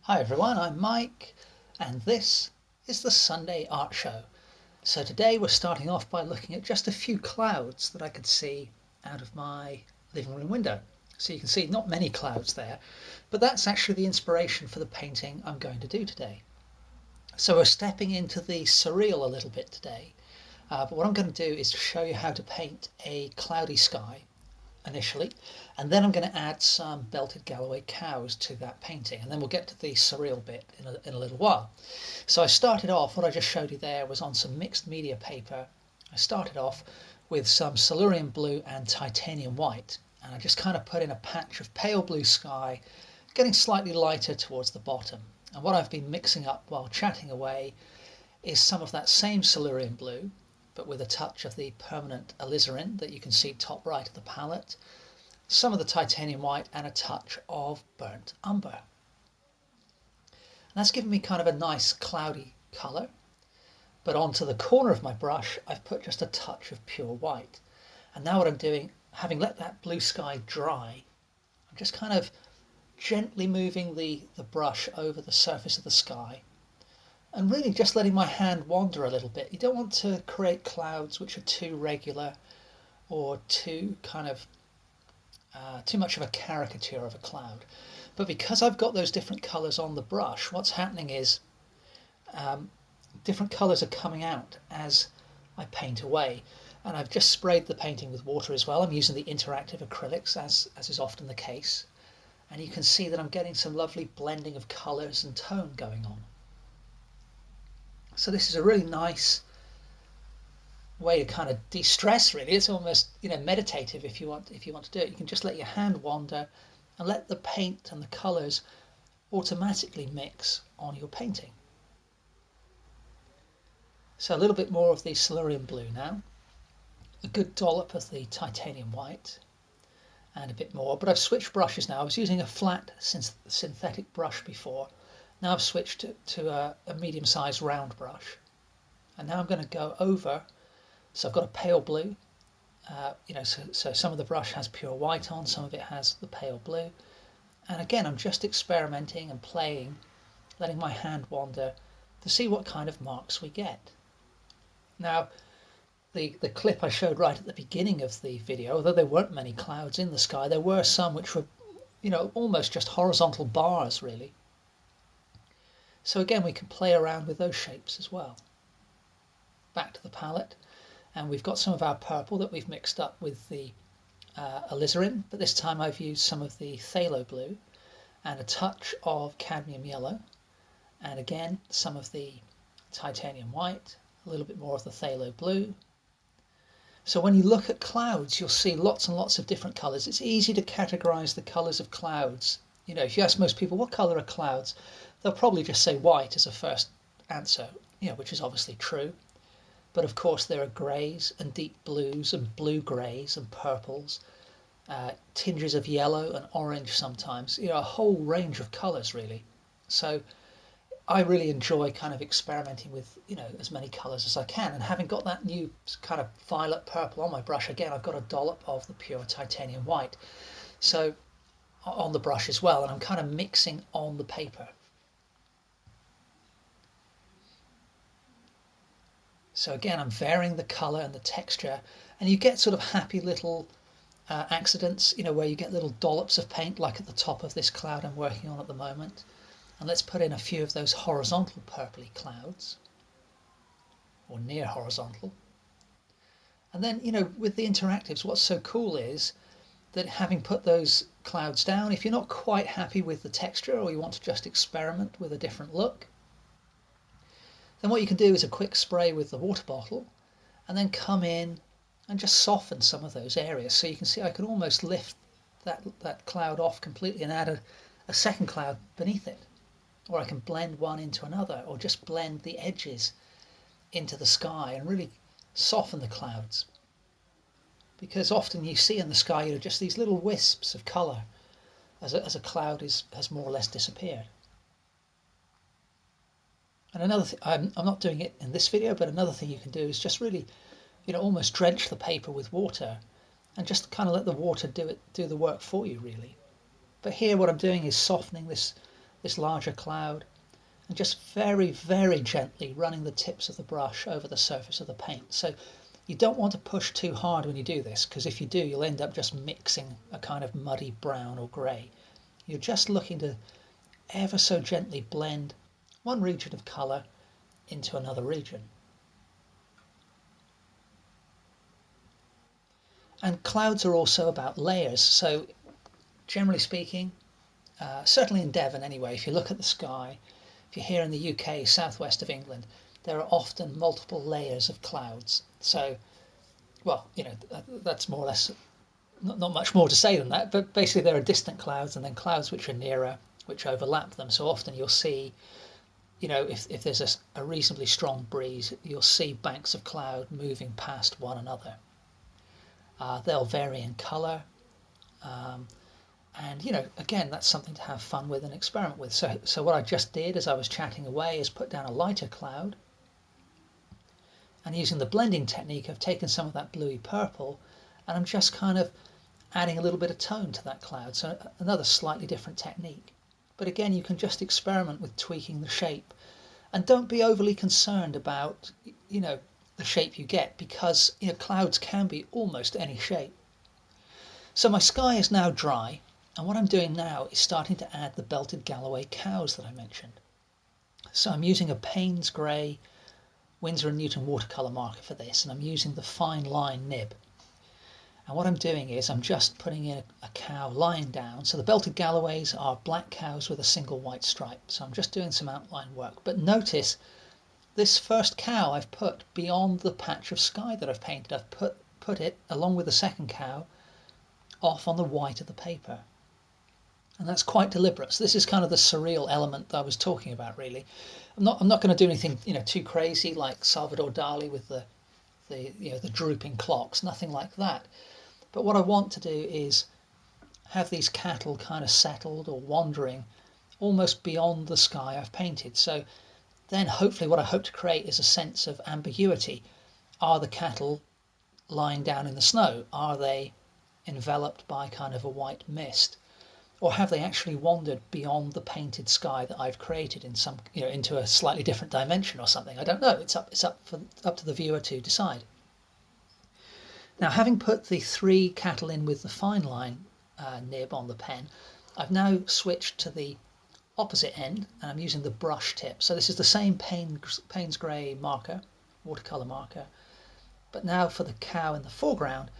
Hi everyone, I'm Mike and this is the Sunday Art Show. So today we're starting off by looking at just a few clouds that I could see out of my living room window. So you can see not many clouds there, but that's actually the inspiration for the painting I'm going to do today. So we're stepping into the surreal a little bit today, but what I'm going to do is show you how to paint a cloudy sky initially, and then I'm going to add some belted Galloway cows to that painting, and then we'll get to the surreal bit in a little while. So I started off, what I just showed you there was on some mixed media paper. I started off with some cerulean blue and titanium white, and I just kind of put in a patch of pale blue sky, getting slightly lighter towards the bottom. And what I've been mixing up while chatting away is some of that same cerulean blue, but with a touch of the permanent alizarine that you can see top right of the palette, some of the titanium white, and a touch of burnt umber. And that's given me kind of a nice cloudy colour, but onto the corner of my brush I've put just a touch of pure white. And now what I'm doing, having let that blue sky dry, I'm just kind of gently moving the brush over the surface of the sky, and really just letting my hand wander a little bit. You don't want to create clouds which are too regular or too much of a caricature of a cloud. But because I've got those different colours on the brush, what's happening is different colours are coming out as I paint away. And I've just sprayed the painting with water as well. I'm using the interactive acrylics, as is often the case. And you can see that I'm getting some lovely blending of colours and tone going on. So this is a really nice way to kind of de-stress, really. It's almost, meditative if you want to do it. You can just let your hand wander and let the paint and the colours automatically mix on your painting. So a little bit more of the cerulean blue now, a good dollop of the titanium white, and a bit more. But I've switched brushes now. I was using a flat synthetic brush before. Now I've switched to a medium-sized round brush, and now I'm going to go over. So I've got a pale blue, so some of the brush has pure white on, some of it has the pale blue, and again I'm just experimenting and playing, letting my hand wander to see what kind of marks we get. Now the clip I showed right at the beginning of the video, although there weren't many clouds in the sky, there were some which were almost just horizontal bars really. So again, we can play around with those shapes as well. Back to the palette, and we've got some of our purple that we've mixed up with the alizarine, but this time I've used some of the phthalo blue and a touch of cadmium yellow, and again some of the titanium white, a little bit more of the phthalo blue. So when you look at clouds, you'll see lots and lots of different colours. It's easy to categorise the colours of clouds. If you ask most people what colour are clouds, they'll probably just say white as a first answer, which is obviously true. But of course there are greys and deep blues and blue greys and purples, tinges of yellow and orange sometimes, a whole range of colours really. So I really enjoy kind of experimenting with, as many colours as I can. And having got that new kind of violet purple on my brush, again, I've got a dollop of the pure titanium white. So on the brush as well, and I'm kind of mixing on the paper. So again, I'm varying the colour and the texture, and you get sort of happy little accidents, where you get little dollops of paint, like at the top of this cloud I'm working on at the moment. And let's put in a few of those horizontal purpley clouds, or near horizontal. And then, with the interactives, what's so cool is that having put those clouds down, if you're not quite happy with the texture or you want to just experiment with a different look, then what you can do is a quick spray with the water bottle and then come in and just soften some of those areas. So you can see I can almost lift that cloud off completely and add a second cloud beneath it. Or I can blend one into another, or just blend the edges into the sky and really soften the clouds. Because often you see in the sky, just these little wisps of colour as a cloud has more or less disappeared. And another thing, I'm not doing it in this video, but another thing you can do is just really, almost drench the paper with water and just kind of let the water do the work for you really. But here what I'm doing is softening this this larger cloud, and just very, very gently running the tips of the brush over the surface of the paint. So you don't want to push too hard when you do this, because if you do, you'll end up just mixing a kind of muddy brown or grey. You're just looking to ever so gently blend one region of colour into another region. And clouds are also about layers. So generally speaking, certainly in Devon anyway, if you look at the sky, if you're here in the UK, southwest of England, there are often multiple layers of clouds. So, well, that's more or less not much more to say than that, but basically there are distant clouds and then clouds which are nearer, which overlap them. So often you'll see, if there's a reasonably strong breeze, you'll see banks of cloud moving past one another. They'll vary in colour, and again, that's something to have fun with and experiment with. So what I just did as I was chatting away is put down a lighter cloud, and using the blending technique, I've taken some of that bluey purple, and I'm just kind of adding a little bit of tone to that cloud. So another slightly different technique. But again, you can just experiment with tweaking the shape, and don't be overly concerned about the shape you get, because clouds can be almost any shape. So my sky is now dry, and what I'm doing now is starting to add the belted Galloway cows that I mentioned. So I'm using a Payne's grey Winsor Newton Watercolour Marker for this, and I'm using the fine line nib. And what I'm doing is I'm just putting in a cow lying down. So the belted Galloways are black cows with a single white stripe. So I'm just doing some outline work. But notice this first cow I've put beyond the patch of sky that I've painted. I've put it, along with the second cow, off on the white of the paper. And that's quite deliberate. So this is kind of the surreal element that I was talking about, really. I'm not going to do anything too crazy like Salvador Dali with the drooping clocks, nothing like that. But what I want to do is have these cattle kind of settled or wandering almost beyond the sky I've painted. So then hopefully what I hope to create is a sense of ambiguity. Are the cattle lying down in the snow? Are they enveloped by kind of a white mist? Or have they actually wandered beyond the painted sky that I've created in some, into a slightly different dimension or something? I don't know. It's up to the viewer to decide. Now, having put the 3 cattle in with the fine line nib on the pen, I've now switched to the opposite end, and I'm using the brush tip. So this is the same Payne's grey marker, watercolour marker, but now for the cow in the foreground,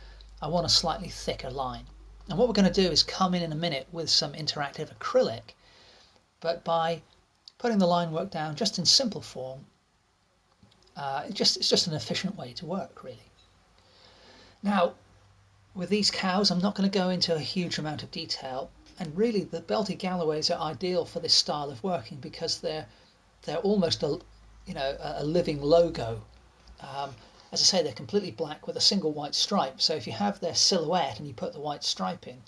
I want a slightly thicker line. And what we're going to do is come in a minute with some interactive acrylic, but by putting the line work down just in simple form, it's just an efficient way to work, really. Now, with these cows, I'm not going to go into a huge amount of detail, and really the belted Galloways are ideal for this style of working because they're almost a living logo. As I say, they're completely black with a single white stripe. So if you have their silhouette and you put the white stripe in,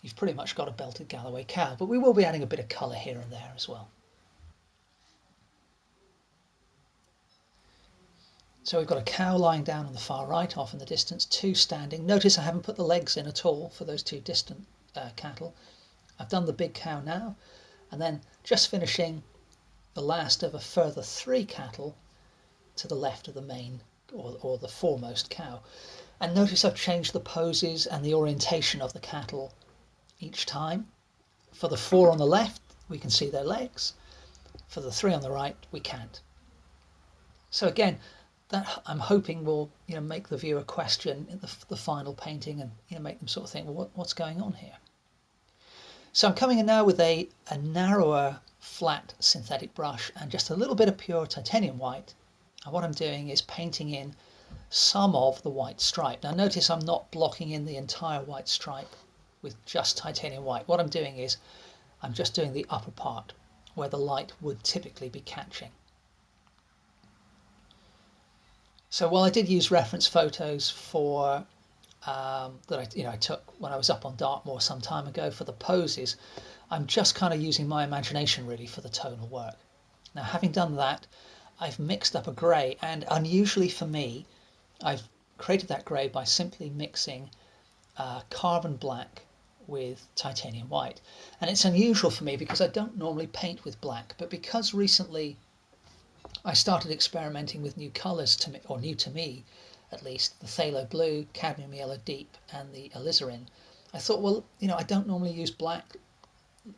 you've pretty much got a belted Galloway cow. But we will be adding a bit of colour here and there as well. So we've got a cow lying down on the far right, off in the distance, 2 standing. Notice I haven't put the legs in at all for those 2 distant cattle. I've done the big cow now, and then just finishing the last of a further 3 cattle to the left of the main or the foremost cow. And notice I've changed the poses and the orientation of the cattle each time. For the 4 on the left, we can see their legs. For the 3 on the right, we can't. So again, that I'm hoping will make the viewer question the final painting and make them sort of think, well, what's going on here? So I'm coming in now with a narrower flat synthetic brush and just a little bit of pure titanium white. And what I'm doing is painting in some of the white stripe. Now notice I'm not blocking in the entire white stripe with just titanium white. What I'm doing is I'm just doing the upper part where the light would typically be catching. So while I did use reference photos for that I took when I was up on Dartmoor some time ago for the poses, I'm just kind of using my imagination really for the tonal work. Now having done that, I've mixed up a grey, and unusually for me, I've created that grey by simply mixing carbon black with titanium white. And it's unusual for me because I don't normally paint with black, but because recently I started experimenting with new colours to me, or new to me at least, the phthalo blue, cadmium yellow deep, and the alizarine, I thought, well, I don't normally use black.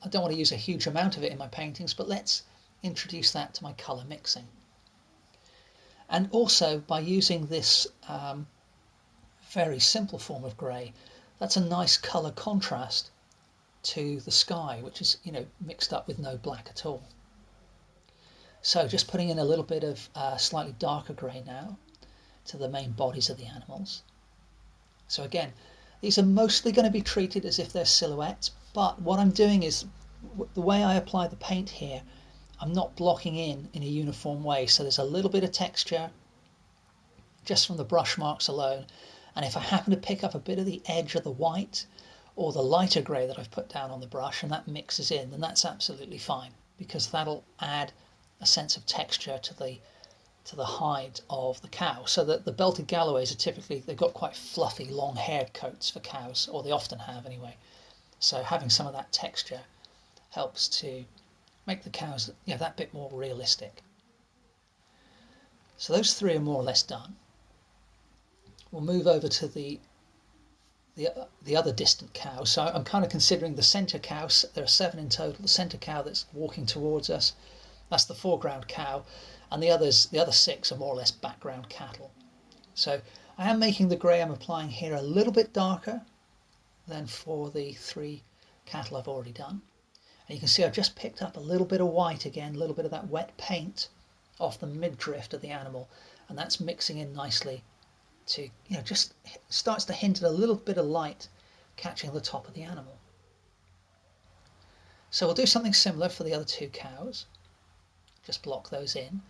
I don't want to use a huge amount of it in my paintings, but let's introduce that to my colour mixing. And also, by using this very simple form of grey, that's a nice colour contrast to the sky, which is, mixed up with no black at all. So just putting in a little bit of slightly darker grey now to the main bodies of the animals. So again, these are mostly going to be treated as if they're silhouettes, but what I'm doing is, the way I apply the paint here, I'm not blocking in a uniform way, so there's a little bit of texture just from the brush marks alone, and if I happen to pick up a bit of the edge of the white or the lighter grey that I've put down on the brush and that mixes in, then that's absolutely fine, because that'll add a sense of texture to the hide of the cow. So that the belted galloways are typically, they've got quite fluffy, long-haired coats for cows, or they often have anyway. So having some of that texture helps to make the cows that bit more realistic. So those three are more or less done. We'll move over to the other distant cow. So I'm kind of considering the centre cow. There are 7 in total. The centre cow that's walking towards us, that's the foreground cow, and the other 6 are more or less background cattle. So I am making the grey I'm applying here a little bit darker than for the 3 cattle I've already done. And you can see I've just picked up a little bit of white again, a little bit of that wet paint off the midriff of the animal, and that's mixing in nicely to, just starts to hint at a little bit of light catching the top of the animal. So we'll do something similar for the other 2 cows. Just block those in.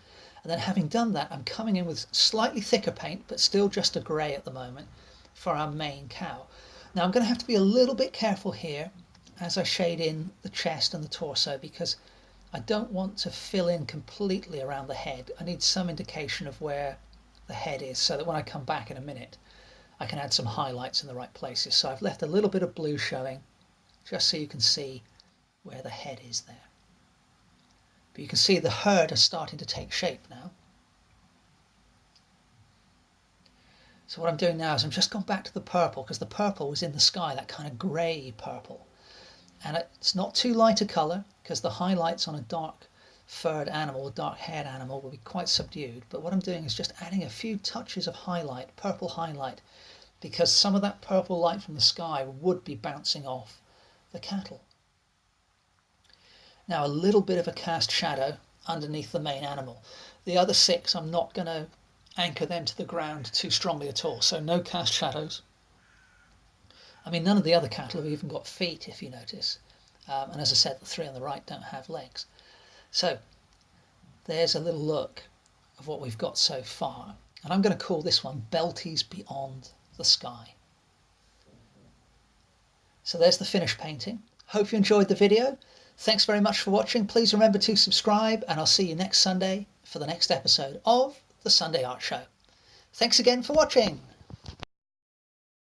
And then having done that, I'm coming in with slightly thicker paint, but still just a grey at the moment, for our main cow. Now I'm going to have to be a little bit careful here as I shade in the chest and the torso, because I don't want to fill in completely around the head. I need some indication of where the head is, so that when I come back in a minute I can add some highlights in the right places. So I've left a little bit of blue showing, just so you can see where the head is there. But you can see the herd are starting to take shape now. So what I'm doing now is I'm just gone back to the purple, because the purple was in the sky, that kind of grey purple. And it's not too light a colour, because the highlights on a dark furred animal, a dark haired animal, will be quite subdued. But what I'm doing is just adding a few touches of highlight, purple highlight, because some of that purple light from the sky would be bouncing off the cattle. Now a little bit of a cast shadow underneath the main animal. The other 6, I'm not going to anchor them to the ground too strongly at all, so no cast shadows. I mean, none of the other cattle have even got feet, if you notice. And as I said, the 3 on the right don't have legs. So there's a little look of what we've got so far. And I'm going to call this one Belties Beyond the Sky. So there's the finished painting. Hope you enjoyed the video. Thanks very much for watching. Please remember to subscribe, and I'll see you next Sunday for the next episode of the Sunday Art Show. Thanks again for watching.